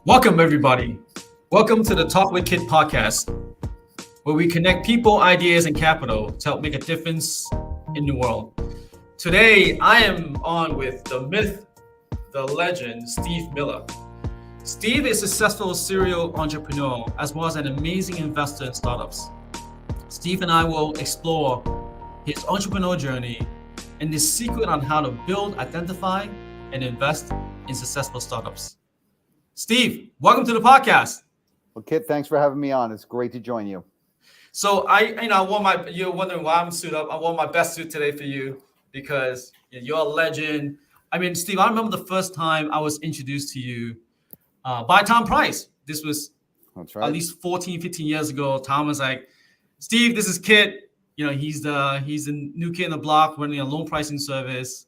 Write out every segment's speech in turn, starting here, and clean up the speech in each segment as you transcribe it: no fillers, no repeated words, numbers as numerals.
Welcome, everybody. Welcome to the Talk With Kiet podcast, where we connect people, ideas, and capital to help make a difference in the world. Today, I am on with the myth, the legend, Steve Miller. Steve is a successful serial entrepreneur as well as an amazing investor in startups. Steve and I will explore his entrepreneurial journey and the secret on how to build, identify, and invest in successful startups. Steve, welcome to the podcast. Well, Kit, thanks for having me on. It's great to join you. So you're wondering why I'm suited up. I wore my best suit today for you because you're a legend. I mean, Steve, I remember the first time I was introduced to you by Tom Price. This was That's right. at least 14, 15 years ago. Tom was like, Steve, this is Kit. He's the new kid in the block running a loan pricing service.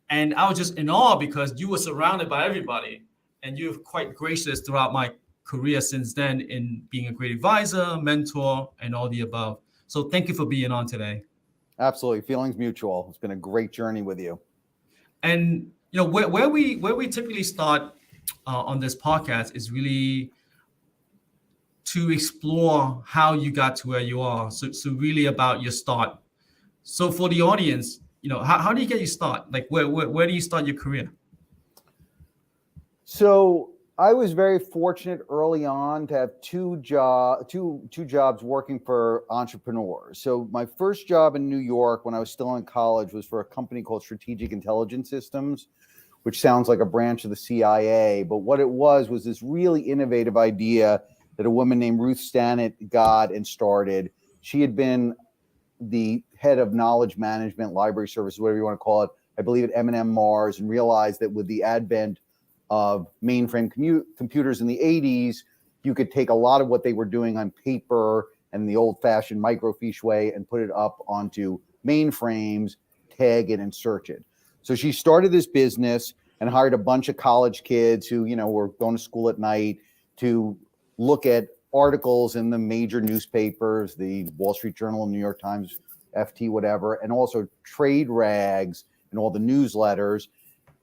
And I was just in awe because you were surrounded by everybody. And you're quite gracious throughout my career since then in being a great advisor, mentor, and all the above. So thank you for being on today. Absolutely. Feelings mutual. It's been a great journey with you. And where we typically start on this podcast is really to explore how you got to where you are. So really about your start. So for the audience, how do you get your start? Like where do you start your career? So I was very fortunate early on to have two jobs working for entrepreneurs. So my first job in New York when I was still in college was for a company called Strategic Intelligence Systems, which sounds like a branch of the CIA. But what it was this really innovative idea that a woman named Ruth Stannett got and started. She had been the head of knowledge management, library services, whatever you want to call it, I believe at M&M Mars, and realized that with the advent of mainframe computers in the 80s, you could take a lot of what they were doing on paper and the old-fashioned microfiche way and put it up onto mainframes, tag it, and search it. So she started this business and hired a bunch of college kids who, were going to school at night to look at articles in the major newspapers, the Wall Street Journal, New York Times, FT, whatever, and also trade rags and all the newsletters,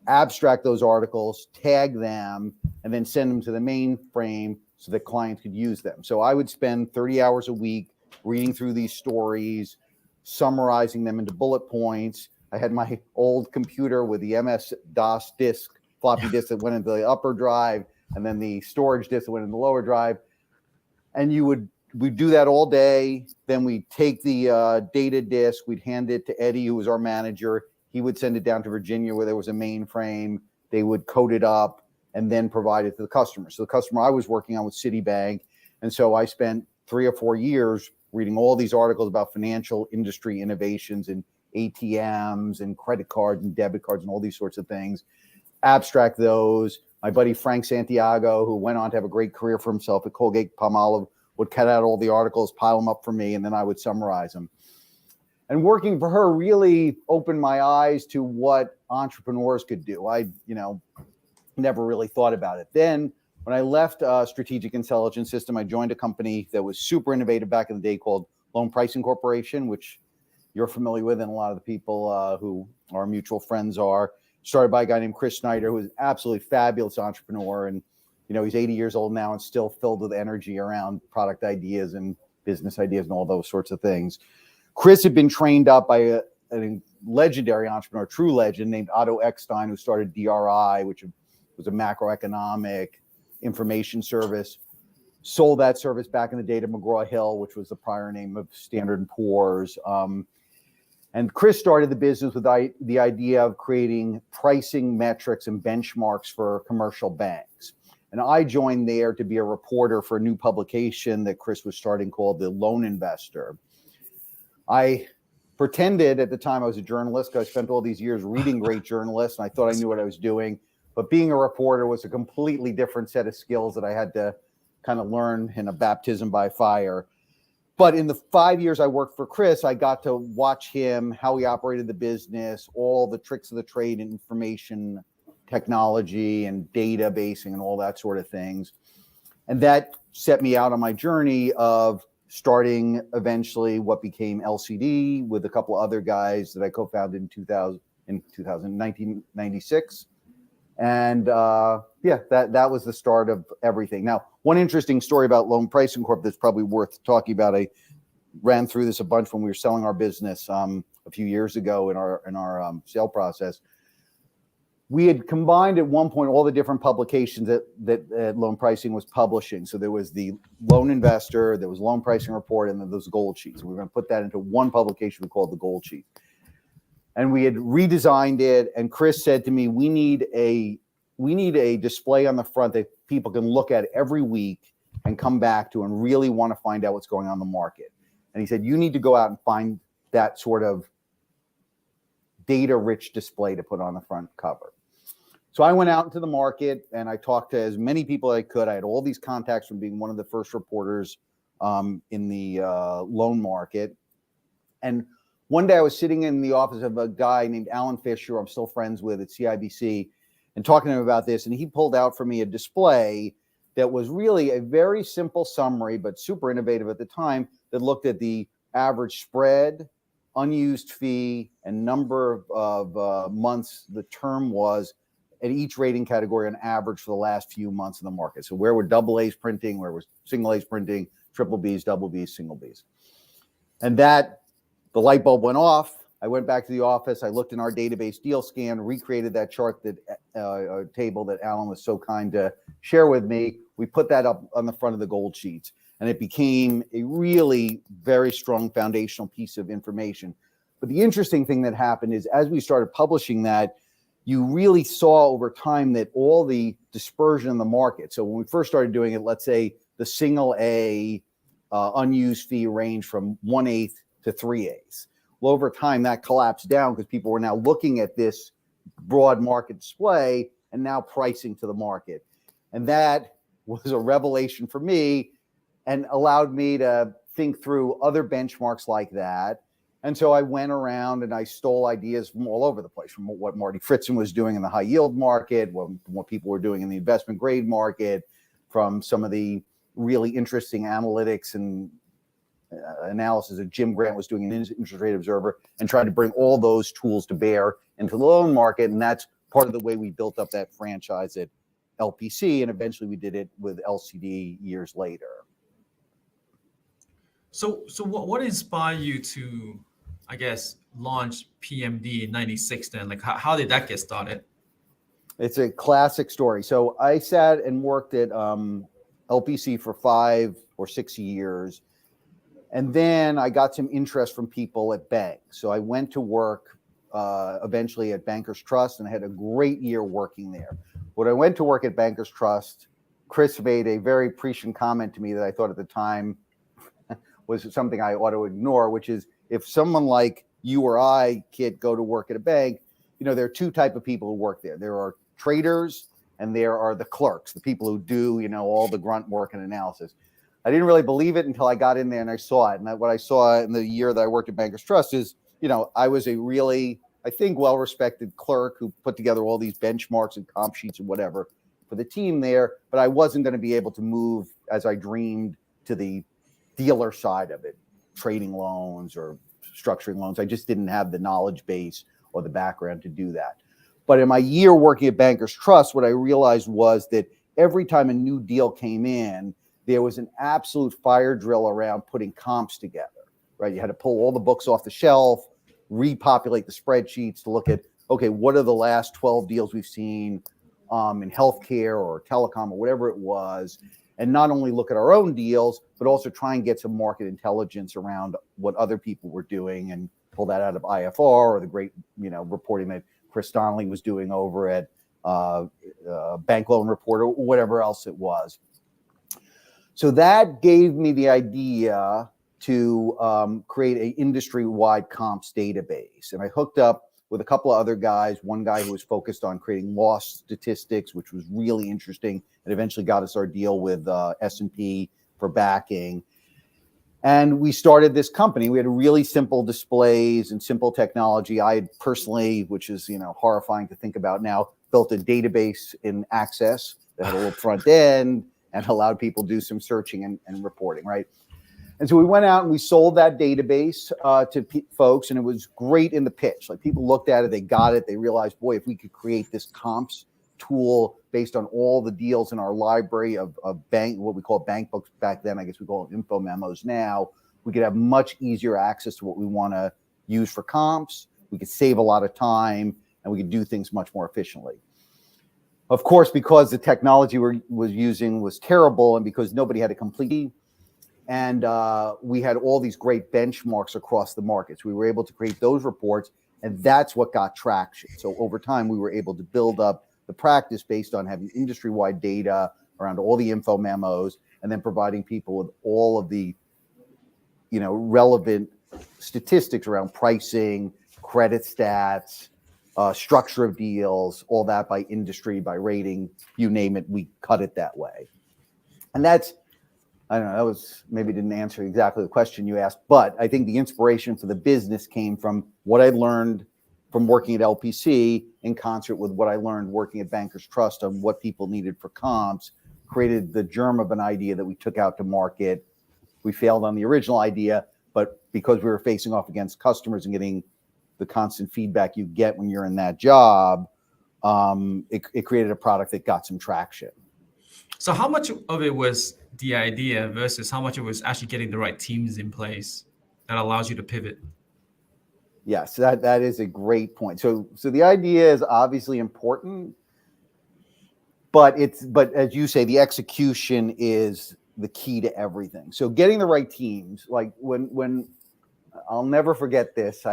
abstract those articles, tag them, and then send them to the mainframe so that clients could use them. So I would spend 30 hours a week reading through these stories, summarizing them into bullet points. I had my old computer with the MS-DOS floppy disk that went into the upper drive, and then the storage disk that went in the lower drive. And we'd do that all day. Then we'd take the data disk, we'd hand it to Eddie, who was our manager. He would send it down to Virginia where there was a mainframe. They would code it up and then provide it to the customer. So the customer I was working on was Citibank. And so I spent 3 or 4 years reading all these articles about financial industry innovations and ATMs and credit cards and debit cards and all these sorts of things. Abstract those. My buddy Frank Santiago, who went on to have a great career for himself at Colgate-Palmolive, would cut out all the articles, pile them up for me, and then I would summarize them. And working for her really opened my eyes to what entrepreneurs could do. I, never really thought about it. Then when I left Strategic Intelligence System, I joined a company that was super innovative back in the day called Loan Pricing Corporation, which you're familiar with, and a lot of the people who our mutual friends are. Started by a guy named Chris Snyder, who is an absolutely fabulous entrepreneur. And, he's 80 years old now and still filled with energy around product ideas and business ideas and all those sorts of things. Chris had been trained up by a legendary entrepreneur, true legend, named Otto Eckstein, who started DRI, which was a macroeconomic information service, sold that service back in the day to McGraw-Hill, which was the prior name of Standard & Poor's. And Chris started the business with the idea of creating pricing metrics and benchmarks for commercial banks. And I joined there to be a reporter for a new publication that Chris was starting called The Loan Investor. I pretended at the time I was a journalist because I spent all these years reading great journalists and I thought I knew what I was doing. But being a reporter was a completely different set of skills that I had to kind of learn in a baptism by fire. But in the 5 years I worked for Chris, I got to watch him, how he operated the business, all the tricks of the trade, information technology and databasing and all that sort of things. And that set me out on my journey of starting eventually what became LCD with a couple of other guys that I co-founded in 1996. And that was the start of everything. Now, one interesting story about Loan Pricing Corp that's probably worth talking about. I ran through this a bunch when we were selling our business a few years ago in our sale process. We had combined at one point all the different publications that Loan Pricing was publishing. So there was the Loan Investor, there was Loan Pricing Report, and then those Gold Sheets. We were going to put that into one publication we called the Gold Sheet. And we had redesigned it. And Chris said to me, we need a display on the front that people can look at every week and come back to and really want to find out what's going on in the market. And he said, you need to go out and find that sort of data-rich display to put on the front cover. So I went out into the market and I talked to as many people as I could. I had all these contacts from being one of the first reporters in the loan market. And one day I was sitting in the office of a guy named Alan Fitch, who I'm still friends with at CIBC, and talking to him about this. And he pulled out for me a display that was really a very simple summary, but super innovative at the time, that looked at the average spread, unused fee, and number of months the term was at each rating category on average for the last few months in the market. So where were double A's printing, where was single A's printing, triple B's, double B's, single B's. And that, the light bulb went off. I went back to the office. I looked in our database deal scan, recreated that chart, that table that Alan was so kind to share with me. We put that up on the front of the Gold Sheets, and it became a really very strong foundational piece of information. But the interesting thing that happened is as we started publishing that, you really saw over time that all the dispersion in the market. So when we first started doing it, let's say the single A unused fee range from 1/8 to 3/8. Well, over time that collapsed down because people were now looking at this broad market display and now pricing to the market. And that was a revelation for me and allowed me to think through other benchmarks like that. And so I went around and I stole ideas from all over the place, from what Marty Fritzen was doing in the high yield market, what people were doing in the investment grade market, from some of the really interesting analytics and analysis that Jim Grant was doing in Interest Rate Observer, and tried to bring all those tools to bear into the loan market. And that's part of the way we built up that franchise at LPC. And eventually we did it with LCD years later. So what inspired you to, I guess, launch PMD in '96 then? Like, how did that get started? It's a classic story. So I sat and worked at LPC for 5 or 6 years. And then I got some interest from people at banks. So I went to work eventually at Bankers Trust, and I had a great year working there. When I went to work at Bankers Trust, Chris made a very prescient comment to me that I thought at the time was something I ought to ignore, which is, if someone like you or I, Kit, go to work at a bank, there are two types of people who work there. There are traders and there are the clerks, the people who do, all the grunt work and analysis. I didn't really believe it until I got in there and I saw it. And what I saw in the year that I worked at Bankers Trust is, I was a really, I think, well-respected clerk who put together all these benchmarks and comp sheets and whatever for the team there, but I wasn't going to be able to move as I dreamed to the dealer side of it, trading loans or structuring loans. I just didn't have the knowledge base or the background to do that. But in my year working at Bankers Trust, what I realized was that every time a new deal came in, there was an absolute fire drill around putting comps together, right? You had to pull all the books off the shelf, repopulate the spreadsheets to look at, okay, what are the last 12 deals we've seen in healthcare or telecom or whatever it was, and not only look at our own deals, but also try and get some market intelligence around what other people were doing and pull that out of IFR or the great, reporting that Chris Donnelly was doing over at Bank Loan Report or whatever else it was. So that gave me the idea to create an industry-wide comps database. And I hooked up with a couple of other guys, one guy who was focused on creating loss statistics, which was really interesting, and eventually got us our deal with S&P for backing. And we started this company. We had really simple displays and simple technology. I had personally, which is horrifying to think about now, built a database in Access that had a little front end and allowed people to do some searching and reporting, right? And so we went out and we sold that database to folks, and it was great in the pitch. Like, people looked at it, they got it, they realized, boy, if we could create this comps tool based on all the deals in our library of bank, what we call bank books back then. I guess we call it info memos now. We could have much easier access to what we want to use for comps. We could save a lot of time, and we could do things much more efficiently. Of course, because the technology we was using was terrible, and because nobody had a complete, and we had all these great benchmarks across the markets, we were able to create those reports, and that's what got traction. So over time, we were able to build up the practice based on having industry-wide data around all the info memos, and then providing people with all of the, relevant statistics around pricing, credit stats, structure of deals, all that by industry, by rating, you name it, we cut it that way. And that's, I don't know, that was maybe didn't answer exactly the question you asked, but I think the inspiration for the business came from what I learned from working at LPC in concert with what I learned working at Bankers Trust on what people needed for comps, created the germ of an idea that we took out to market. We failed on the original idea, but because we were facing off against customers and getting the constant feedback you get when you're in that job, it created a product that got some traction. So how much of it was the idea versus how much it was actually getting the right teams in place that allows you to pivot? Yes, that is a great point. So the idea is obviously important, but as you say, the execution is the key to everything. So getting the right teams, like when I'll never forget this.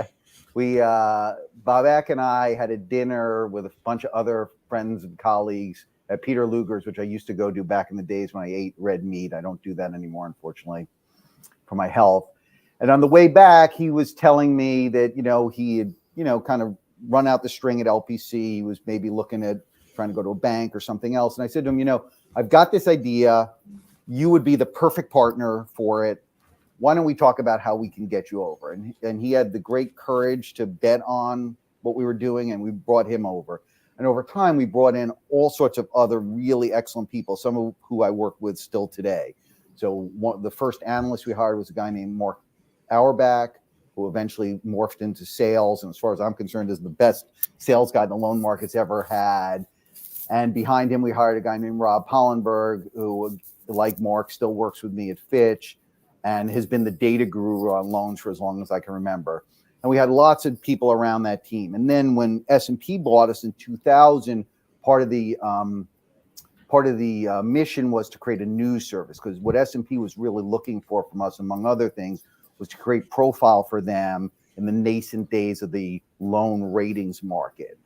Babak and I had a dinner with a bunch of other friends and colleagues at Peter Luger's, which I used to go do back in the days when I ate red meat. I don't do that anymore, unfortunately, for my health. And on the way back, he was telling me that, he had, kind of run out the string at LPC. He was maybe looking at trying to go to a bank or something else. And I said to him, I've got this idea. You would be the perfect partner for it. Why don't we talk about how we can get you over? And he had the great courage to bet on what we were doing, and we brought him over. And over time, we brought in all sorts of other really excellent people, some of who I work with still today. So the first analyst we hired was a guy named Mark Auerbach, who eventually morphed into sales, and as far as I'm concerned, is the best sales guy the loan market's ever had. And behind him, we hired a guy named Rob Hollenberg, who, like Mark, still works with me at Fitch and has been the data guru on loans for as long as I can remember. And we had lots of people around that team. And then when S&P bought us in 2000, part of the mission was to create a news service, because what S&P was really looking for from us, among other things, was to create profile for them in the nascent days of the loan ratings market.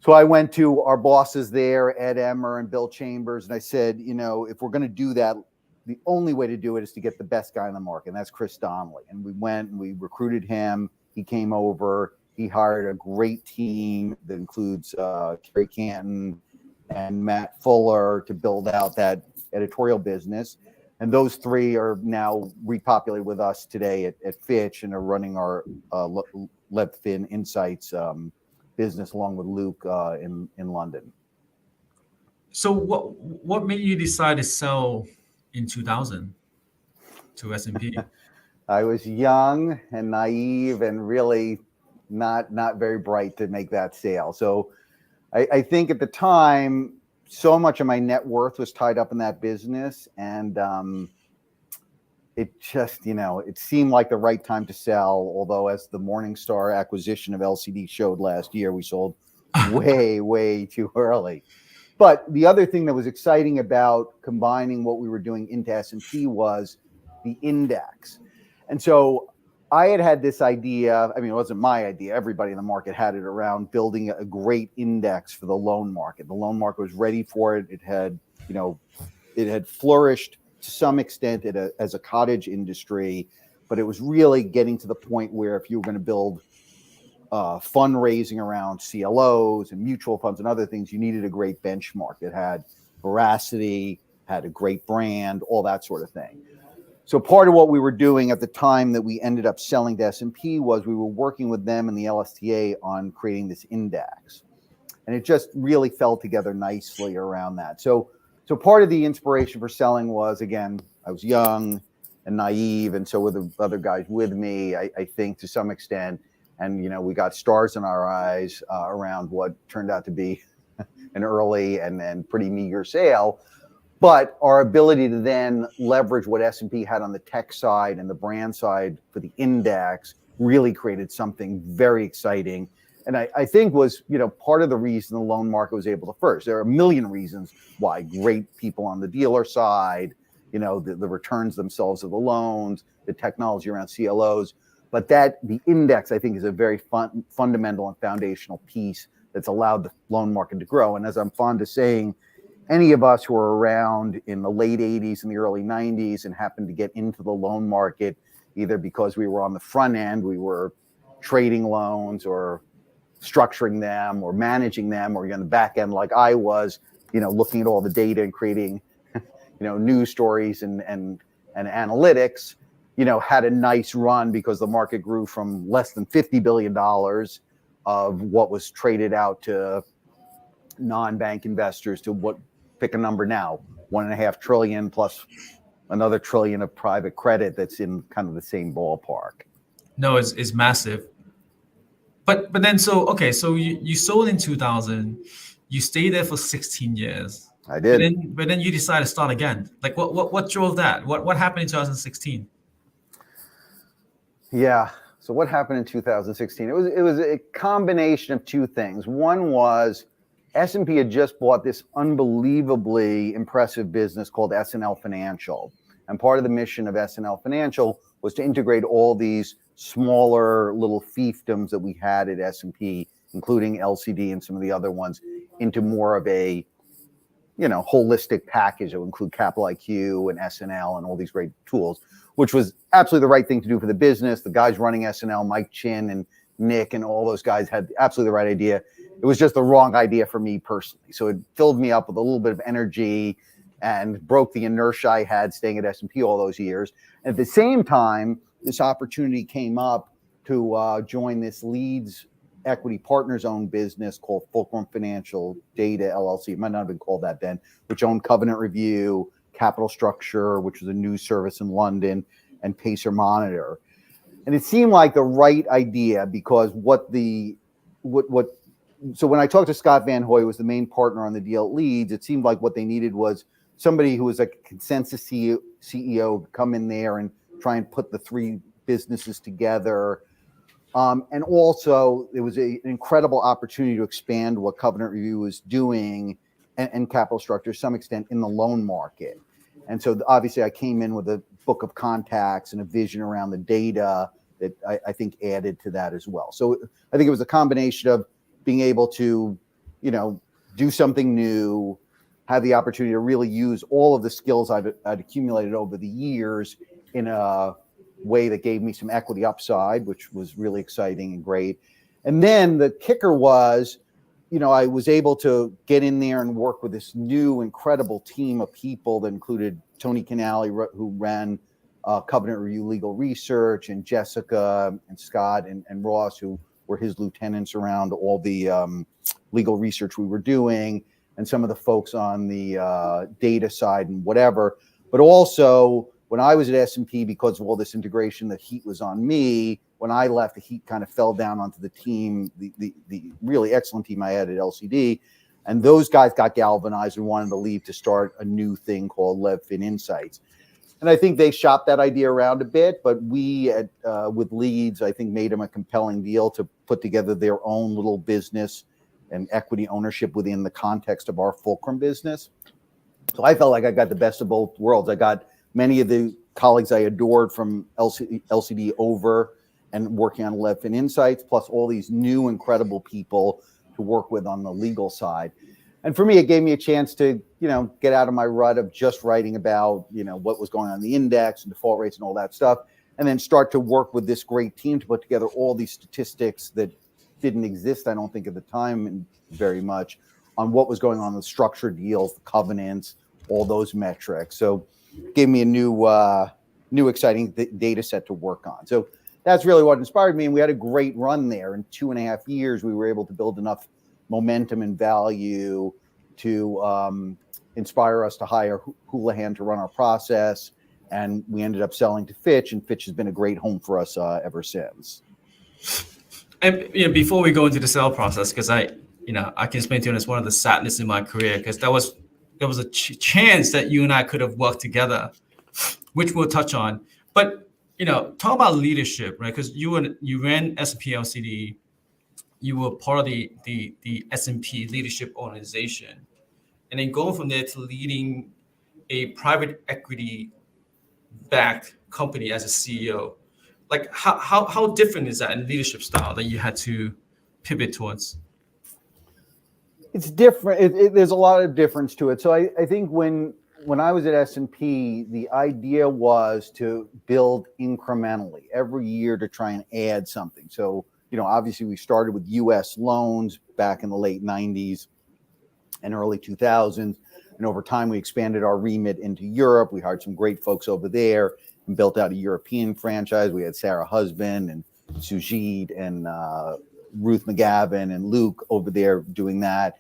So I went to our bosses there, Ed Emmer and Bill Chambers, and I said, if we're going to do that, the only way to do it is to get the best guy in the market, and that's Chris Donnelly. And we went and we recruited him. He came over. He hired a great team that includes Kerry Canton and Matt Fuller to build out that editorial business. And those three are now repopulated with us today at Fitch and are running our LevFin Insights business along with Luke in London. So what made you decide to sell in 2000 to S&P? I was young and naive and really not very bright to make that sale. So I think at the time, so much of my net worth was tied up in that business, and it just, it seemed like the right time to sell. Although, as the Morningstar acquisition of LCD showed last year, we sold way too early. But the other thing that was exciting about combining what we were doing into S&P was the index. And so I had this idea. I mean, it wasn't my idea. Everybody in the market had it around building a great index for the loan market. The loan market was ready for it. It had, it had flourished to some extent as a cottage industry, but it was really getting to the point where if you were going to build fundraising around CLOs and mutual funds and other things, you needed a great benchmark that had veracity, had a great brand, all that sort of thing. So part of what we were doing at the time that we ended up selling to S&P was we were working with them and the LSTA on creating this index. And it just really fell together nicely around that. So part of the inspiration for selling was, again, I was young and naive, and so were the other guys with me, I think, to some extent. And, we got stars in our eyes around what turned out to be an early and then pretty meager sale. But our ability to then leverage what S&P had on the tech side and the brand side for the index really created something very exciting. And I think was, part of the reason the loan market was able to first. There are a million reasons why. Great people on the dealer side, the returns themselves of the loans, the technology around CLOs. But the index, I think, is a very fundamental and foundational piece that's allowed the loan market to grow. And as I'm fond of saying, any of us who were around in the late 80s and the early 90s and happened to get into the loan market, either because we were on the front end, we were trading loans or structuring them or managing them, or on the back end like I was, looking at all the data and creating, news stories and analytics, had a nice run because the market grew from less than $50 billion of what was traded out to non-bank investors to what, pick a number now, $1.5 trillion plus another trillion of private credit that's in kind of the same ballpark. No, it's massive. But then so you sold in 2000, you stayed there for 16 years. I did. But then you decided to start again. Like what drove that? What happened in 2016? Yeah. So what happened in 2016? It was a combination of two things. One was S&P had just bought this unbelievably impressive business called S&L Financial. And part of the mission of S&L Financial was to integrate all these smaller little fiefdoms that we had at S&P, including LCD and some of the other ones, into more of a, holistic package that would include Capital IQ and S&L and all these great tools, which was absolutely the right thing to do for the business. The guys running S&L, Mike Chin and Nick and all those guys, had absolutely the right idea. It was just the wrong idea for me personally. So it filled me up with a little bit of energy and broke the inertia I had staying at S&P all those years. And at the same time, this opportunity came up to join this Leeds Equity Partners owned business called Fulcrum Financial Data LLC. It might not have been called that then, which owned Covenant Review, Capital Structure, which was a news service in London, and Pacer Monitor. And it seemed like the right idea because so when I talked to Scott Van Hoy, who was the main partner on the deal at Leeds, it seemed like what they needed was somebody who was like a consensus CEO come in there and try and put the three businesses together. And also, it was an incredible opportunity to expand what Covenant Review was doing and Capital Structure to some extent in the loan market. And so obviously I came in with a book of contacts and a vision around the data that I think added to that as well. So I think it was a combination of being able to, do something new, have the opportunity to really use all of the skills I'd accumulated over the years in a way that gave me some equity upside, which was really exciting and great. And then the kicker was, I was able to get in there and work with this new incredible team of people that included Tony Canali, who ran Covenant Review Legal Research, and Jessica and Scott and Ross, who were his lieutenants around all the legal research we were doing, and some of the folks on the data side and whatever. But also, when I was at S&P, because of all this integration, the heat was on me. When I left, the heat kind of fell down onto the team, the really excellent team I had at LCD. And those guys got galvanized and wanted to leave to start a new thing called LevFin Insights. And I think they shopped that idea around a bit, but we with Leeds, I think made them a compelling deal to put together their own little business and equity ownership within the context of our Fulcrum business. So I felt like I got the best of both worlds. I got many of the colleagues I adored from LCD over and working on LevFin Insights, plus all these new incredible people to work with on the legal side. And for me, it gave me a chance to, get out of my rut of just writing about, what was going on in the index and default rates and all that stuff, and then start to work with this great team to put together all these statistics that didn't exist, I don't think, at the time very much, on what was going on in the structured deals, the covenants, all those metrics. So it gave me a new exciting data set to work on. So that's really what inspired me. And we had a great run there. In 2.5 years, we were able to build enough momentum and value to inspire us to hire Houlihan to run our process. And we ended up selling to Fitch, and Fitch has been a great home for us ever since. And before we go into the sale process, because I can explain to you, it's one of the sadness in my career, because there was a chance that you and I could have worked together, which we'll touch on. But talk about leadership, right? Because you ran S&P LCD, you were part of the S&P leadership organization, and then going from there to leading a private equity backed company as a CEO. Like how different is that in leadership style that you had to pivot towards? It's different. There's a lot of difference to it. So I think when I was at S&P, the idea was to build incrementally every year to try and add something. So, obviously we started with US loans back in the late 90s and early 2000s. And over time, we expanded our remit into Europe. We hired some great folks over there and built out a European franchise. We had Sarah Husband and Sujit and Ruth McGavin and Luke over there doing that.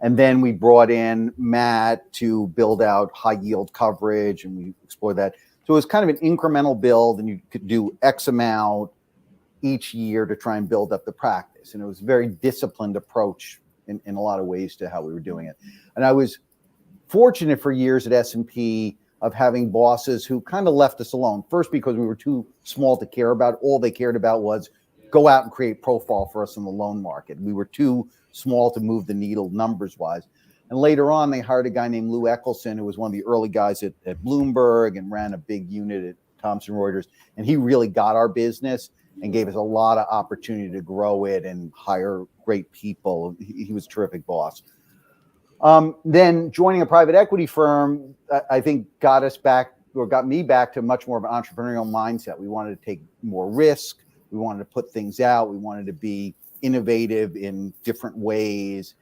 And then we brought in Matt to build out high yield coverage, and we explored that. So it was kind of an incremental build, and you could do X amount each year to try and build up the practice. And it was a very disciplined approach in a lot of ways to how we were doing it. And I was fortunate for years at S&P of having bosses who kind of left us alone. First, because we were too small to care about. All they cared about was go out and create profile for us in the loan market. We were too small to move the needle numbers wise. And later on, they hired a guy named Lou Eccleston, who was one of the early guys at Bloomberg and ran a big unit at Thomson Reuters. And he really got our business and gave us a lot of opportunity to grow it and hire great people. He was a terrific boss. Then joining a private equity firm, I think got me back to much more of an entrepreneurial mindset. We wanted to take more risk. We wanted to put things out. We wanted to be innovative in different ways.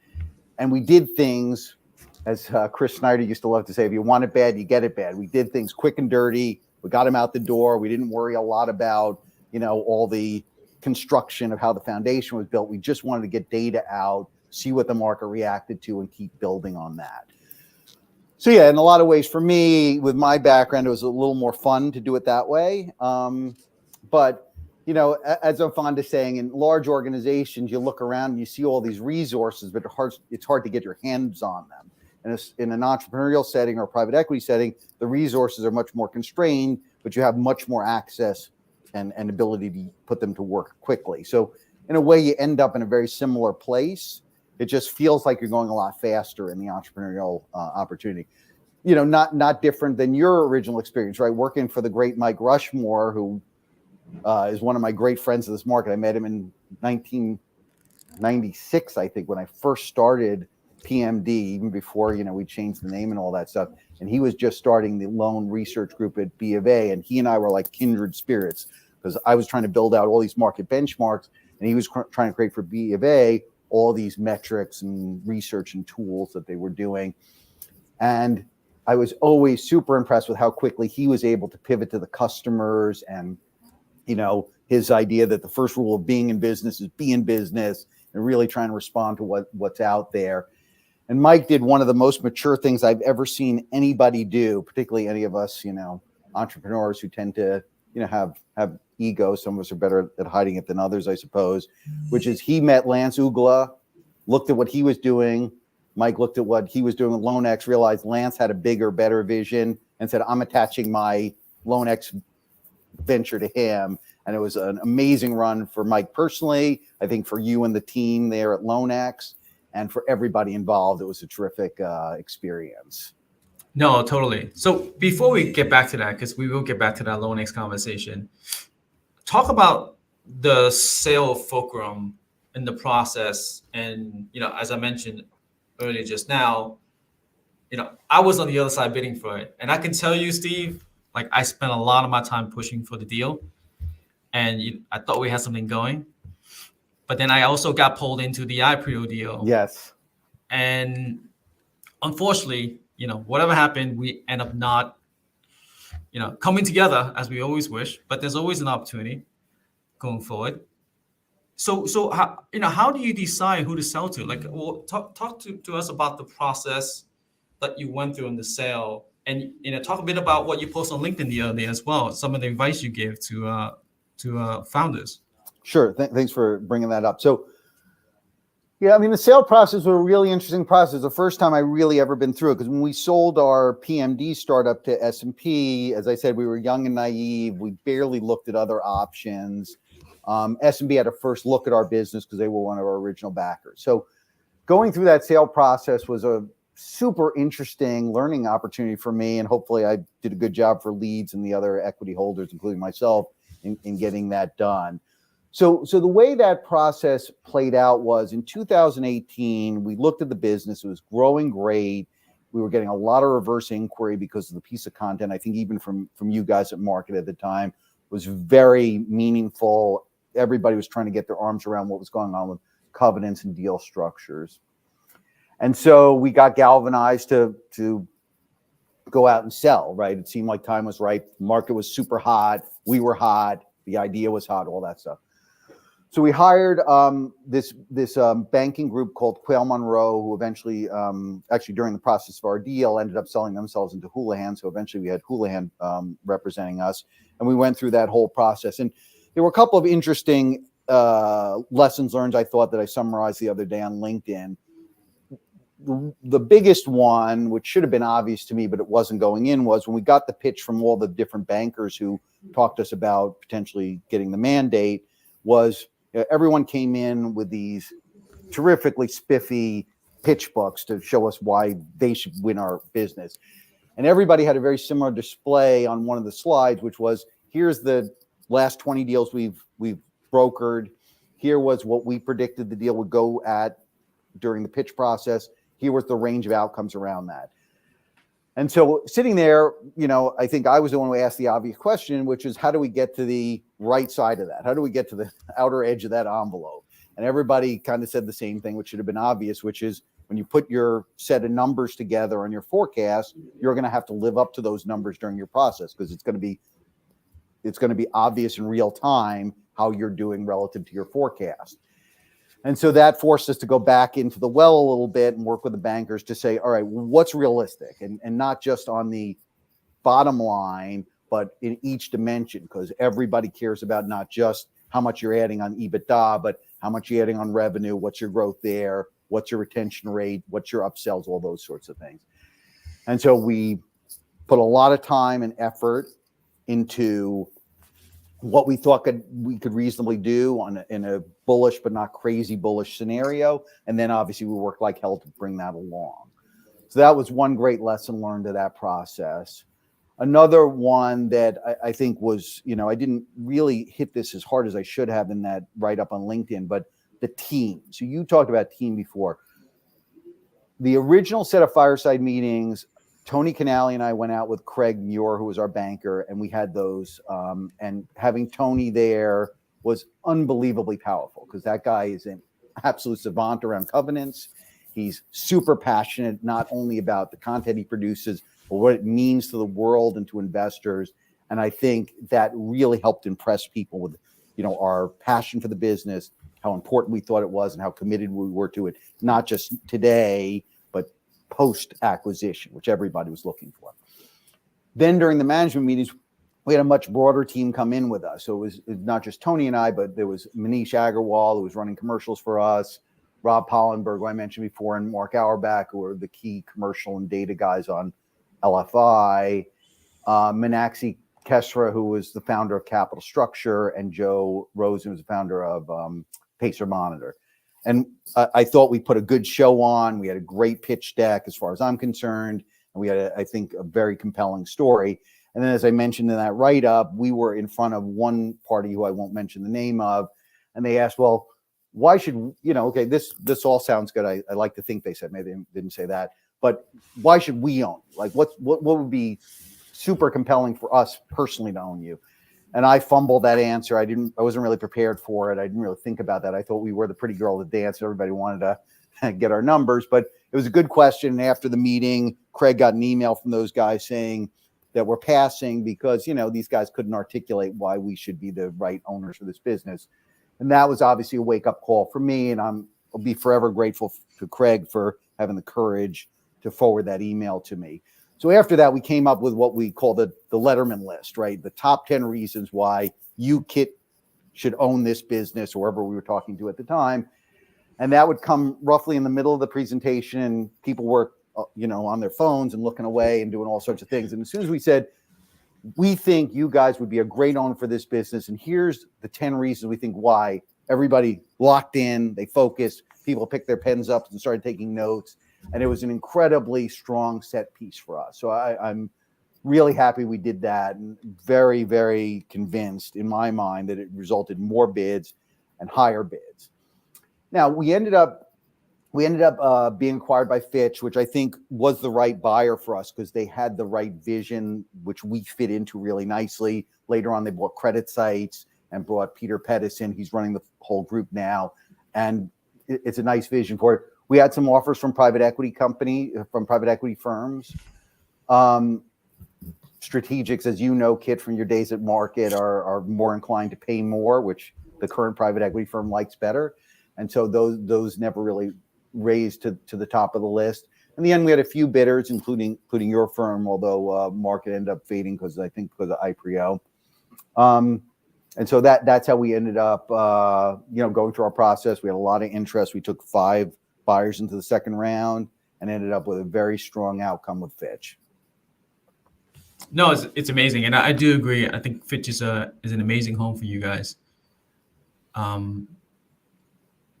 And we did things, as Chris Snyder used to love to say, if you want it bad, you get it bad. We did things quick and dirty. We got them out the door. We didn't worry a lot about, all the construction of how the foundation was built. We just wanted to get data out, see what the market reacted to, and keep building on that. So yeah, in a lot of ways for me, with my background, it was a little more fun to do it that way. But, as I'm fond of saying, in large organizations, you look around and you see all these resources, but it's hard to get your hands on them. And in an entrepreneurial setting or a private equity setting, the resources are much more constrained, but you have much more access and ability to put them to work quickly. So in a way, you end up in a very similar place. It just feels like you're going a lot faster in the entrepreneurial opportunity. Not different than your original experience, right? Working for the great Mike Rushmore, who is one of my great friends of this market. I met him in 1996, I think, when I first started PMD, even before, we changed the name and all that stuff. And he was just starting the loan research group at B of A. And he and I were like kindred spirits, because I was trying to build out all these market benchmarks, and he was trying to create for B of A all these metrics and research and tools that they were doing. And I was always super impressed with how quickly he was able to pivot to the customers, and, his idea that the first rule of being in business is be in business, and really trying to respond to what's out there. And Mike did one of the most mature things I've ever seen anybody do, particularly any of us, entrepreneurs who tend to, have ego. Some of us are better at hiding it than others, I suppose, which is he met Lance Ugla, looked at what he was doing. Mike looked at what he was doing with LoanX, realized Lance had a bigger, better vision, and said, I'm attaching my LoanX venture to him. And it was an amazing run for Mike personally, I think for you and the team there at LoanX, and for everybody involved. It was a terrific experience. No, totally. So before we get back to that, because we will get back to that LoanX conversation, talk about the sale fulcrum in the process. And, as I mentioned earlier just now, I was on the other side bidding for it. And I can tell you, Steve, like I spent a lot of my time pushing for the deal. And I thought we had something going. But then I also got pulled into the IPO deal. Yes. And unfortunately, whatever happened, we end up not, coming together as we always wish. But there's always an opportunity going forward. So how do you decide who to sell to? Like, talk to us about the process that you went through in the sale, and talk a bit about what you posted on LinkedIn the other day as well. Some of the advice you gave to founders. Sure. Thanks for bringing that up. So Yeah, I mean, the sale process was a really interesting process. The first time I really ever been through it, because when we sold our PMD startup to S&P, as I said, we were young and naive. We barely looked at other options. S&P had a first look at our business because they were one of our original backers. So going through that sale process was a super interesting learning opportunity for me, and hopefully I did a good job for Leeds and the other equity holders, including myself, in getting that done. So the way that process played out was in 2018, we looked at the business. It was growing great. We were getting a lot of reverse inquiry because of the piece of content, I think even from you guys at Market at the time, was very meaningful. Everybody was trying to get their arms around what was going on with covenants and deal structures. And so we got galvanized to go out and sell, right? It seemed like time was right. The market was super hot. We were hot. The idea was hot, all that stuff. So we hired this banking group called Quayle Monroe, who eventually, actually during the process of our deal, ended up selling themselves into Houlihan. So eventually we had Houlihan representing us. And we went through that whole process. And there were a couple of interesting lessons learned, I thought, that I summarized the other day on LinkedIn. The biggest one, which should have been obvious to me, but it wasn't going in, was when we got the pitch from all the different bankers who talked to us about potentially getting the mandate, was everyone came in with these terrifically spiffy pitch books to show us why they should win our business. And everybody had a very similar display on one of the slides, which was, here's the last 20 deals we've brokered. Here was what we predicted the deal would go at during the pitch process. Here was the range of outcomes around that. And so sitting there, I think I was the one who asked the obvious question, which is, how do we get to the right side of that? How do we get to the outer edge of that envelope? And everybody kind of said the same thing, which should have been obvious, which is when you put your set of numbers together on your forecast, you're going to have to live up to those numbers during your process, because it's going to be obvious in real time how you're doing relative to your forecast. And so that forced us to go back into the well a little bit and work with the bankers to say, all right, what's realistic? And not just on the bottom line, but in each dimension, because everybody cares about not just how much you're adding on EBITDA, but how much you're adding on revenue, what's your growth there, what's your retention rate, what's your upsells, all those sorts of things. And so we put a lot of time and effort into what we thought we could reasonably do in a bullish but not crazy bullish scenario. And then obviously we worked like hell to bring that along. So that was one great lesson learned of that process. Another one that I think was, I didn't really hit this as hard as I should have in that write-up on LinkedIn, but the team. So you talked about team before. The original set of fireside meetings, Tony Canali and I went out with Craig Muir, who was our banker, and we had those. And having Tony there was unbelievably powerful, because that guy is an absolute savant around covenants. He's super passionate, not only about the content he produces, but what it means to the world and to investors. And I think that really helped impress people with, our passion for the business, how important we thought it was, and how committed we were to it, not just today, but post-acquisition, which everybody was looking for. Then during the management meetings, we had a much broader team come in with us. So it was not just Tony and I, but there was Manish Agarwal, who was running commercials for us, Rob Pollenberg, who I mentioned before, and Mark Auerbach, who were the key commercial and data guys on LFI, Meenakshi Kesra, who was the founder of Capital Structure, and Joe Rosen, who was the founder of Pacer Monitor. And I thought we put a good show on. We had a great pitch deck as far as I'm concerned. And we had, I think, a very compelling story. And then, as I mentioned in that write-up, we were in front of one party who I won't mention the name of. And they asked, well, why should, okay, this all sounds good. I like to think they said, maybe they didn't say that, but why should we own you? Like, what would be super compelling for us personally to own you? And I fumbled that answer. I wasn't really prepared for it. I didn't really think about that. I thought we were the pretty girl to dance. Everybody wanted to get our numbers, but it was a good question. And after the meeting, Craig got an email from those guys saying that we're passing because, these guys couldn't articulate why we should be the right owners for this business. And that was obviously a wake-up call for me. And I'll be forever grateful to Craig for having the courage to forward that email to me. So after that, we came up with what we call the Letterman list, right? The top 10 reasons why you, Kit, should own this business, or whoever we were talking to at the time. And that would come roughly in the middle of the presentation, and people were, on their phones and looking away and doing all sorts of things. And as soon as we said, we think you guys would be a great owner for this business, and here's the 10 reasons we think why, everybody locked in, they focused, people picked their pens up and started taking notes. And it was an incredibly strong set piece for us. So I'm really happy we did that, and very, very convinced in my mind that it resulted in more bids and higher bids. Now we ended up being acquired by Fitch, which I think was the right buyer for us because they had the right vision, which we fit into really nicely. Later on, they bought Credit Sites and brought Peter Pettis in. He's running the whole group now, and it's a nice vision for it. We had some offers from private equity firms. Strategics, as you know, Kit, from your days at Market, are more inclined to pay more, which the current private equity firm likes better. And so those never really raised to the top of the list. In the end, we had a few bidders, including your firm, although Market ended up fading because of IPO. And so that's how we ended up, going through our process. We had a lot of interest. We took 5 buyers into the second round and ended up with a very strong outcome with Fitch. No, it's amazing, and I do agree. I think Fitch is an amazing home for you guys.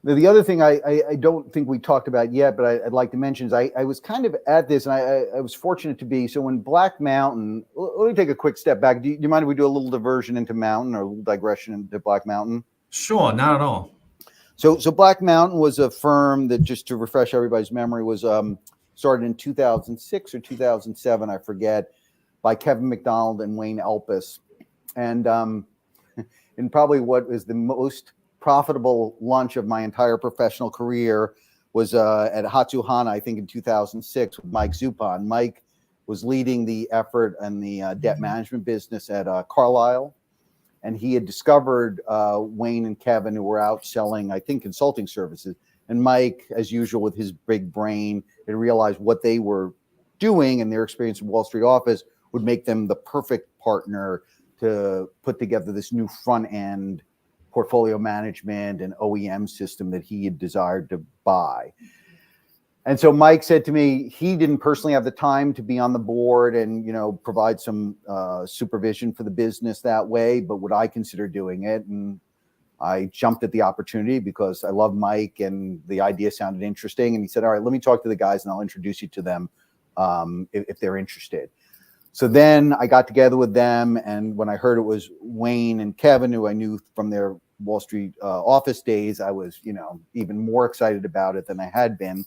The other thing I don't think we talked about yet, but I'd like to mention is I was kind of at this, and I was fortunate to be. So when Black Mountain, let me take a quick step back. Do you mind if we do a little diversion into Mountain, or a little digression into Black Mountain? Sure, not at all. So Black Mountain was a firm that, just to refresh everybody's memory, was started in 2006 or 2007, I forget, by Kevin McDonald and Wayne Elpis. And in probably what is the most profitable lunch of my entire professional career was at Hatsuhana, I think in 2006, with Mike Zupon. Mike was leading the effort and the debt management business at Carlyle. And he had discovered Wayne and Kevin, who were out selling, I think, consulting services. And Mike, as usual, with his big brain, had realized what they were doing and their experience in Wall Street office would make them the perfect partner to put together this new front end portfolio management and OEM system that he had desired to buy. And so Mike said to me, he didn't personally have the time to be on the board and, provide some supervision for the business that way, but would I consider doing it? And I jumped at the opportunity because I love Mike and the idea sounded interesting. And he said, all right, let me talk to the guys and I'll introduce you to them if they're interested. So then I got together with them, and when I heard it was Wayne and Kevin, who I knew from their Wall Street office days, I was, even more excited about it than I had been.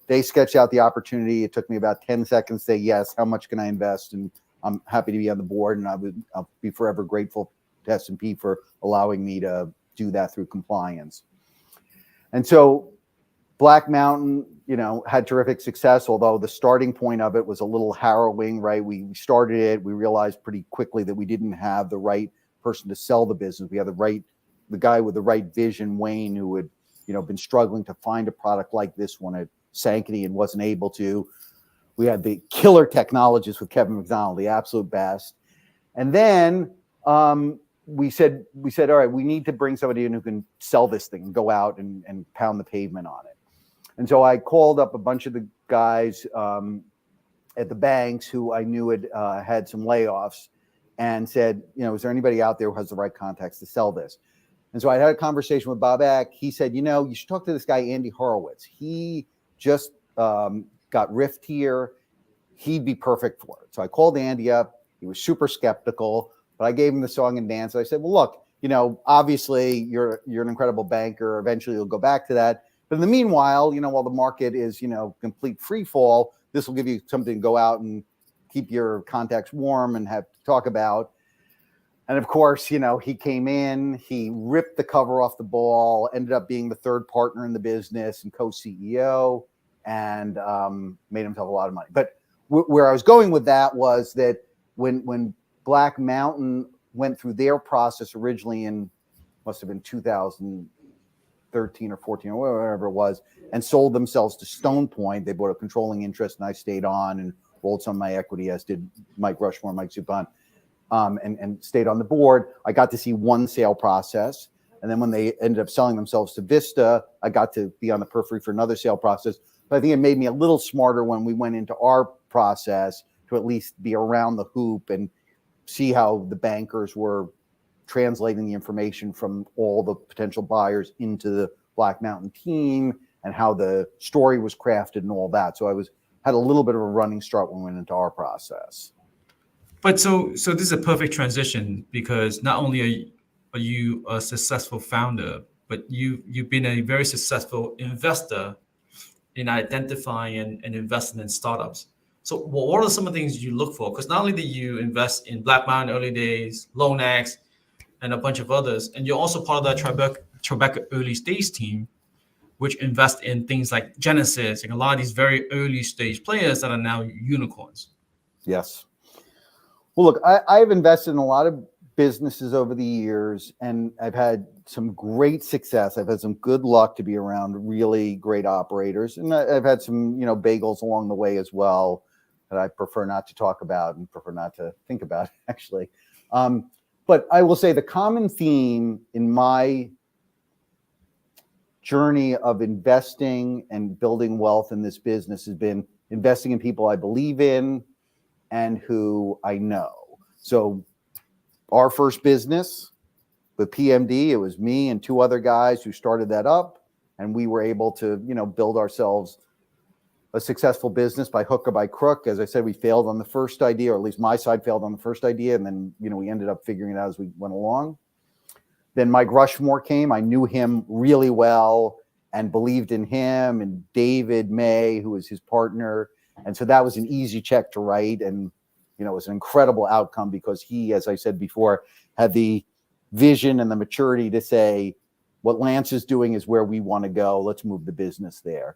They sketched out the opportunity. It took me about 10 seconds to say yes. How much can I invest? And I'm happy to be on the board, and I'll be forever grateful to S&P for allowing me to do that through compliance. And so Black Mountain, had terrific success, although the starting point of it was a little harrowing, right? We started it. We realized pretty quickly that we didn't have the right person to sell the business. We had the guy with the right vision, Wayne, who had, been struggling to find a product like this one at Sanctity and wasn't able to. We had the killer technologist with Kevin McDonald, the absolute best. And then we said, all right, we need to bring somebody in who can sell this thing and go out and pound the pavement on it. And so I called up a bunch of the guys at the banks who I knew had some layoffs and said, is there anybody out there who has the right contacts to sell this? And so I had a conversation with Bob Eck. He said, you should talk to this guy, Andy Horowitz. He just got riffed here. He'd be perfect for it. So I called Andy up. He was super skeptical, but I gave him the song and dance. I said, well, look, obviously you're an incredible banker. Eventually you'll go back to that. But in the meanwhile, while the market is, complete free fall, this will give you something to go out and keep your contacts warm and have to talk about. And of course, he came in, he ripped the cover off the ball, ended up being the third partner in the business and co-CEO, and made himself a lot of money. But where I was going with that was that when Black Mountain went through their process originally must have been 2013 or 14 or whatever it was, and sold themselves to Stone Point, they bought a controlling interest, and I stayed on and rolled some of my equity, as did Mike Rushmore, Mike Zupon. And stayed on the board. I got to see one sale process. And then when they ended up selling themselves to Vista, I got to be on the periphery for another sale process. But I think it made me a little smarter when we went into our process to at least be around the hoop and see how the bankers were translating the information from all the potential buyers into the Black Mountain team and how the story was crafted and all that. So I had a little bit of a running start when we went into our process. But so this is a perfect transition because not only are you a successful founder, but you've been a very successful investor in identifying and investing in startups. So what are some of the things you look for? Because not only did you invest in Black Mountain early days, LoanX, and a bunch of others, and you're also part of that Tribeca early stage team, which invest in things like Genesis and a lot of these very early stage players that are now unicorns. Yes. Well, look, I've invested in a lot of businesses over the years, and I've had some great success. I've had some good luck to be around really great operators, and I've had some, bagels along the way as well that I prefer not to talk about and prefer not to think about, actually. But I will say the common theme in my journey of investing and building wealth in this business has been investing in people I believe in and who I know. So our first business with PMD, it was me and two other guys who started that up, and we were able to, build ourselves a successful business by hook or by crook. As I said, we failed on the first idea, or at least my side failed on the first idea, and then, we ended up figuring it out as we went along. Then Mike Rushmore came. I knew him really well and believed in him, and David May, who was his partner. And so that was an easy check to write. And, it was an incredible outcome because he, as I said before, had the vision and the maturity to say, what Lance is doing is where we want to go. Let's move the business there.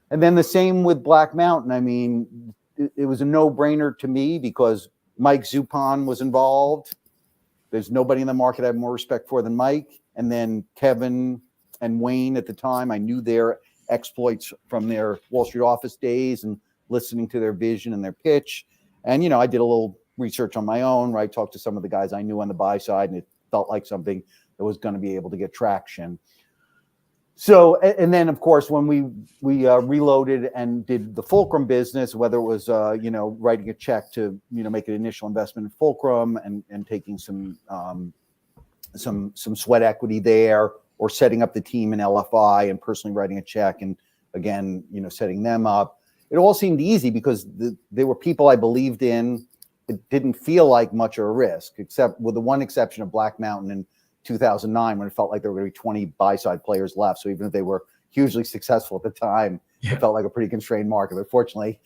And then the same with Black Mountain. I mean, it was a no-brainer to me because Mike Zupon was involved. There's nobody in the market I have more respect for than Mike. And then Kevin and Wayne at the time, I knew their exploits from their Wall Street office days and listening to their vision and their pitch. And, I did a little research on my own, right? Talked to some of the guys I knew on the buy side, and it felt like something that was going to be able to get traction. So, and then of course, when we reloaded and did the Fulcrum business, whether it was, writing a check to, make an initial investment in Fulcrum and taking some sweat equity there, or setting up the team in LFI and personally writing a check and again, setting them up. It all seemed easy because they were people I believed in. It didn't feel like much of a risk, except with the one exception of Black Mountain in 2009, when it felt like there were going to be 20 buy-side players left. So even if they were hugely successful at the time, It felt like a pretty constrained market. But fortunately,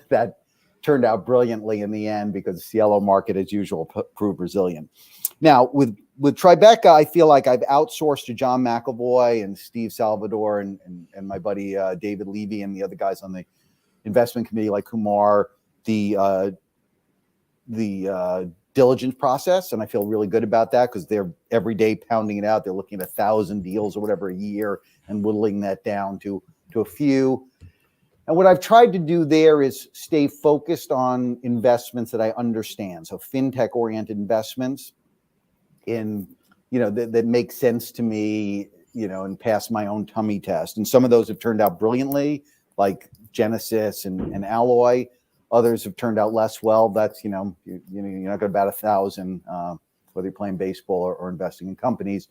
that turned out brilliantly in the end because the CLO market, as usual, proved resilient. Now, with Tribeca, I feel like I've outsourced to John McAvoy and Steve Salvador and my buddy David Levy and the other guys on the investment committee, like Kumar, the diligence process, and I feel really good about that because they're every day pounding it out. They're looking at 1,000 deals or whatever a year and whittling that down to a few. And what I've tried to do there is stay focused on investments that I understand. So fintech oriented investments in, that make sense to me, and pass my own tummy test. And some of those have turned out brilliantly, like Genesis and Alloy. Others have turned out less well. That's, you're not going to bat 1,000, whether you're playing baseball or investing in companies.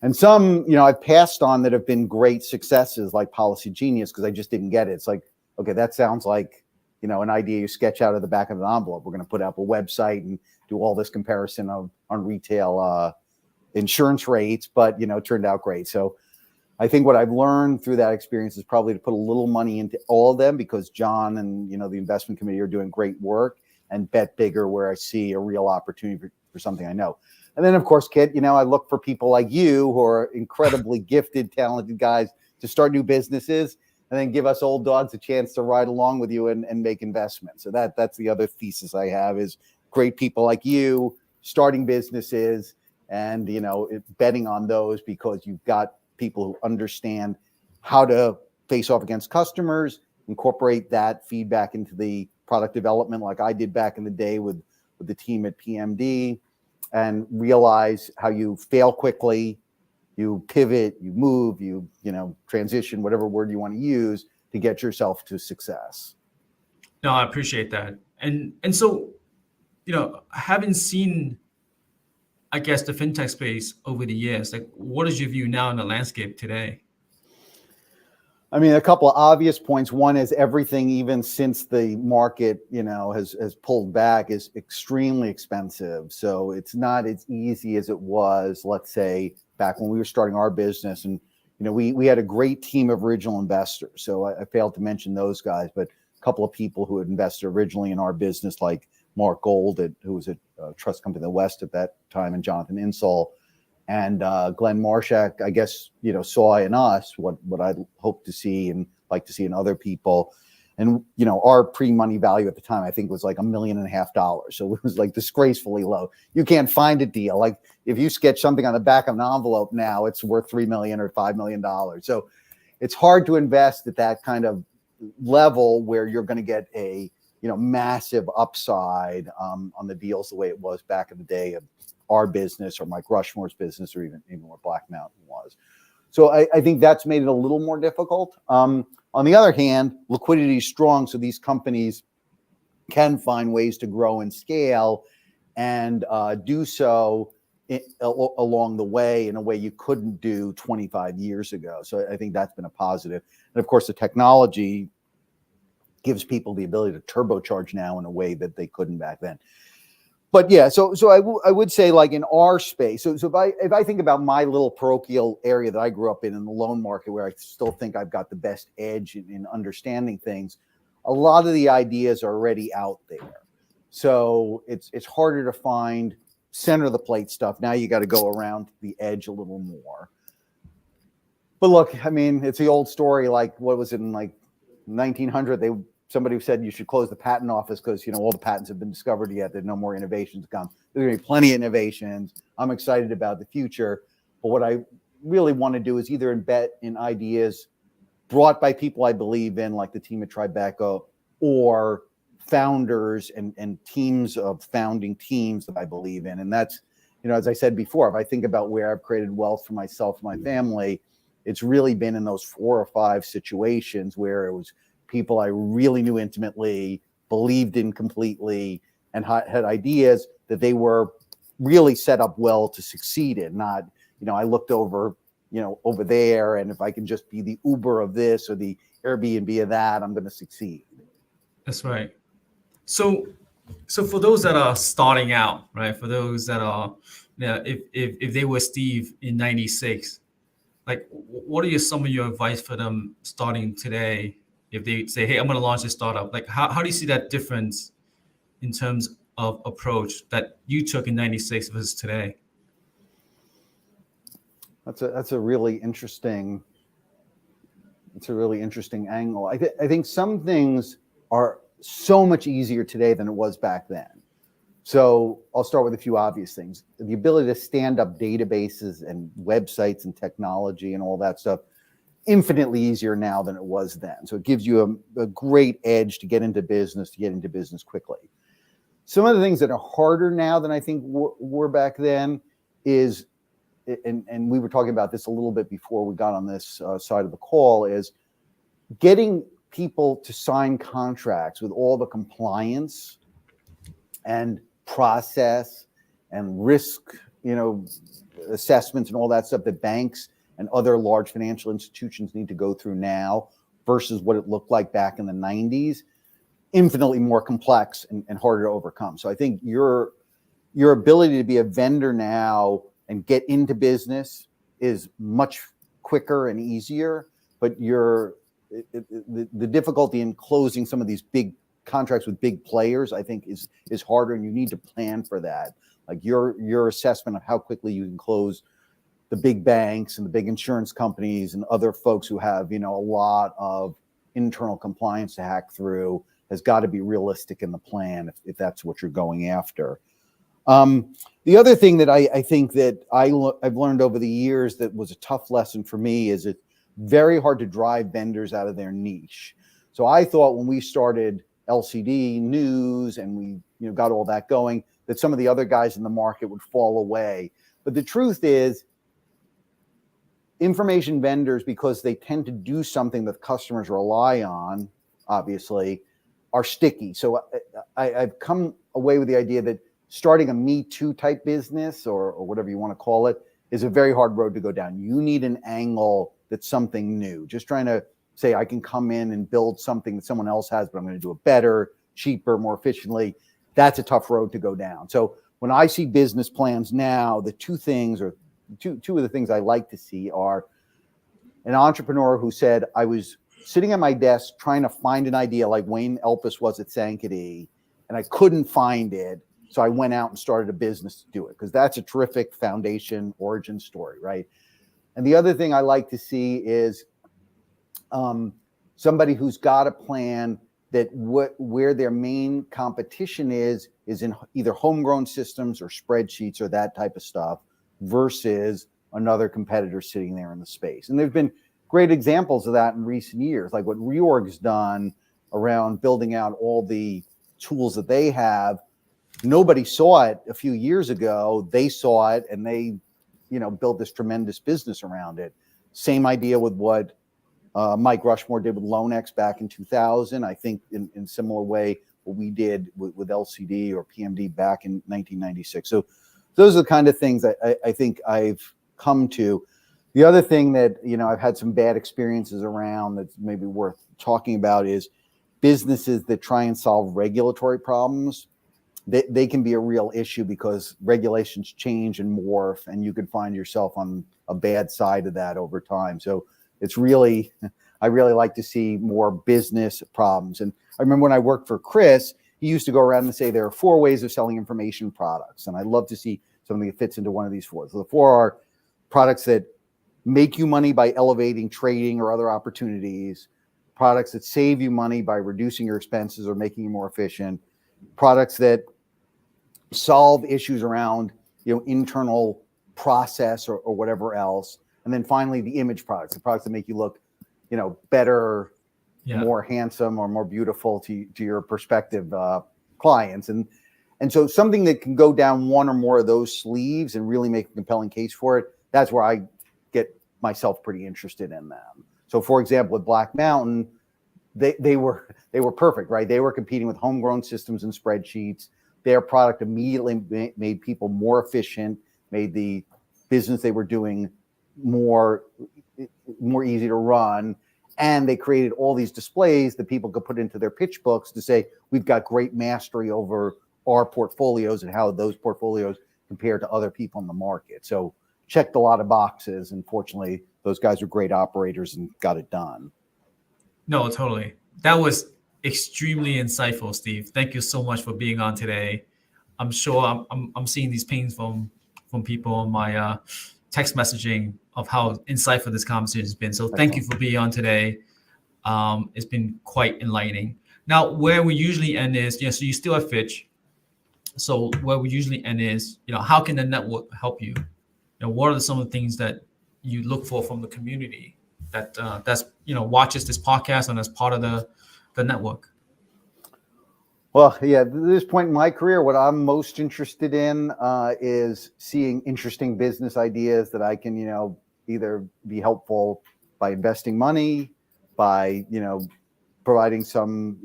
And some, I've passed on that have been great successes, like Policy Genius, because I just didn't get it. It's like, okay, that sounds like, an idea you sketch out of the back of an envelope. We're going to put up a website and do all this comparison on retail insurance rates, but, it turned out great. So I think what I've learned through that experience is probably to put a little money into all of them because John and, the investment committee are doing great work, and bet bigger where I see a real opportunity for something I know. And then, of course, Kit, I look for people like you who are incredibly gifted, talented guys to start new businesses and then give us old dogs a chance to ride along with you and make investments. So that's the other thesis I have is great people like you starting businesses and, betting on those because you've got people who understand how to face off against customers, incorporate that feedback into the product development like I did back in the day with the team at PMD, and realize how you fail quickly, you pivot, you move, you transition, whatever word you want to use to get yourself to success. No, I appreciate that. And so, having seen, I guess, the fintech space over the years, like, what is your view now in the landscape today? I mean, a couple of obvious points. One is everything, even since the market, has pulled back, is extremely expensive. So it's not as easy as it was, let's say, back when we were starting our business. And, we had a great team of original investors. So I failed to mention those guys, but a couple of people who had invested originally in our business, like Mark Gold, who was a trust company in the West at that time, and Jonathan Insall. And Glenn Marshak, I guess, saw in us what I'd hope to see and like to see in other people. And, our pre-money value at the time, I think, was like $1.5 million. So it was like disgracefully low. You can't find a deal. Like if you sketch something on the back of an envelope now, it's worth $3 million or $5 million. So it's hard to invest at that kind of level where you're going to get a, massive upside on the deals the way it was back in the day of our business or Mike Rushmore's business or even what Black Mountain was. So I think that's made it a little more difficult. On the other hand, liquidity is strong. So these companies can find ways to grow and scale and do so along the way in a way you couldn't do 25 years ago. So I think that's been a positive. And of course, the technology gives people the ability to turbocharge now in a way that they couldn't back then. But yeah, so I would say, like in our space, so if I think about my little parochial area that I grew up in the loan market, where I still think I've got the best edge in understanding things, a lot of the ideas are already out there. So it's harder to find center of the plate stuff. Now you got to go around the edge a little more. But look, I mean, it's the old story. Like, what was it in like 1900? Somebody said you should close the patent office because, all the patents have been discovered yet. There's no more innovations to come. There's going to be plenty of innovations. I'm excited about the future. But what I really want to do is either embed in ideas brought by people I believe in, like the team at Tribeca, or founders and teams of founding teams that I believe in. And that's, as I said before, if I think about where I've created wealth for myself and my family, it's really been in those 4 or 5 situations where it was people I really knew intimately, believed in completely, and had ideas that they were really set up well to succeed in. Not, I looked over there, and if I can just be the Uber of this or the Airbnb of that, I'm going to succeed. That's right. So for those that are starting out, right? For those that are, if they were Steve in '96, like, what are some of your advice for them starting today? If they say, hey, I'm going to launch a startup, like how do you see that difference in terms of approach that you took in '96 versus today? That's a really interesting angle. I think some things are so much easier today than it was back then. So I'll start with a few obvious things. The ability to stand up databases and websites and technology and all that stuff, infinitely easier now than it was then. So it gives you a great edge to get into business quickly. Some of the things that are harder now than I think were back then is, and we were talking about this a little bit before we got on this side of the call, is getting people to sign contracts with all the compliance and process and risk, assessments and all that stuff that banks and other large financial institutions need to go through now versus what it looked like back in the 90s, infinitely more complex and harder to overcome. So I think your ability to be a vendor now and get into business is much quicker and easier, but the difficulty in closing some of these big contracts with big players, I think, is harder, and you need to plan for that. Like your assessment of how quickly you can close the big banks and the big insurance companies and other folks who have, a lot of internal compliance to hack through has got to be realistic in the plan if that's what you're going after. The other thing that I think that I've learned over the years that was a tough lesson for me is it's very hard to drive vendors out of their niche. So I thought when we started LCD News and we got all that going, that some of the other guys in the market would fall away. But the truth is, information vendors, because they tend to do something that customers rely on, obviously, are sticky. So I've come away with the idea that starting a Me Too type business, or whatever you want to call it, is a very hard road to go down. You need an angle that's something new. Just trying to say I can come in and build something that someone else has, but I'm going to do it better, cheaper, more efficiently. That's a tough road to go down. So when I see business plans now, the two things, or two of the things I like to see, are an entrepreneur who said, I was sitting at my desk trying to find an idea like Wayne Elpis was at Sankety, and I couldn't find it. So I went out and started a business to do it, because that's a terrific foundation origin story, right? And the other thing I like to see is somebody who's got a plan that where their main competition is in either homegrown systems or spreadsheets or that type of stuff, versus another competitor sitting there in the space. And there's been great examples of that in recent years, like what Reorg's done around building out all the tools that they have. Nobody saw it a few years ago. They saw it, and they, built this tremendous business around it. Same idea with what Mike Rushmore did with LoanX back in 2000. I think in similar way what we did with LCD or PMD back in 1996. So those are the kind of things I think I've come to. The other thing that I've had some bad experiences around that's maybe worth talking about is businesses that try and solve regulatory problems. They can be a real issue, because regulations change and morph, and you could find yourself on a bad side of that over time. So it's really, I really like to see more business problems. And I remember when I worked for Chris, he used to go around and say there are 4 ways of selling information products. And I'd love to see something that fits into one of these 4. So the 4 are products that make you money by elevating trading or other opportunities, products that save you money by reducing your expenses or making you more efficient, products that solve issues around internal process or whatever else, and then finally the image products, the products that make you look better, more handsome, or more beautiful to your prospective clients. And so something that can go down one or more of those sleeves and really make a compelling case for it, that's where I get myself pretty interested in them. So for example, with Black Mountain, they were perfect, right? They were competing with homegrown systems and spreadsheets. Their product immediately made people more efficient, made the business they were doing more easy to run. And they created all these displays that people could put into their pitch books to say, we've got great mastery over our portfolios and how those portfolios compare to other people in the market. So checked a lot of boxes. And fortunately, those guys are great operators and got it done. No, totally. That was extremely insightful, Steve. Thank you so much for being on today. I'm sure I'm seeing these pings from people on my text messaging of how insightful this conversation has been. So thank you for being on today. It's been quite enlightening. Now, where we usually end is, so you still have Fitch. So where we usually end is, how can the network help you? What are some of the things that you look for from the community that's watches this podcast and as part of the network? Well, yeah, at this point in my career, what I'm most interested in is seeing interesting business ideas that I can, either be helpful by investing money, by, providing some,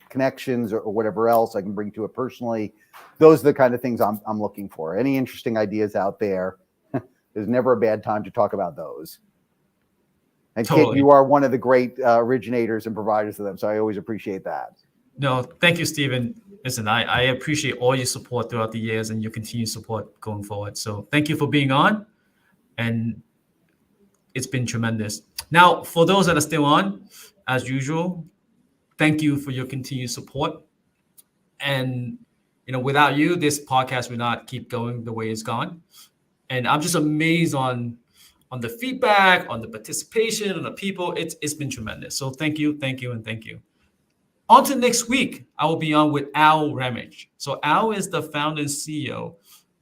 connections or whatever else I can bring to it personally. Those are the kind of things I'm looking for. Any interesting ideas out there, there's never a bad time to talk about those. And totally. Kit, you are one of the great originators and providers of them, so I always appreciate that. No, thank you, Stephen. Listen, I appreciate all your support throughout the years and your continued support going forward. So thank you for being on, and it's been tremendous. Now, for those that are still on, as usual, thank you for your continued support. And without you, this podcast would not keep going the way it's gone. And I'm just amazed on the feedback, on the participation, on the people. It's been tremendous. So thank you, and thank you. On to next week, I will be on with Al Ramage. So Al is the founder and CEO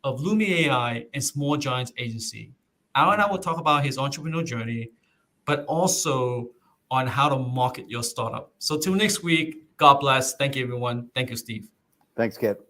of Lumi AI and Small Giants Agency. Al and I will talk about his entrepreneurial journey, but also on how to market your startup. So till next week, God bless. Thank you, everyone. Thank you, Steve. Thanks, Kit.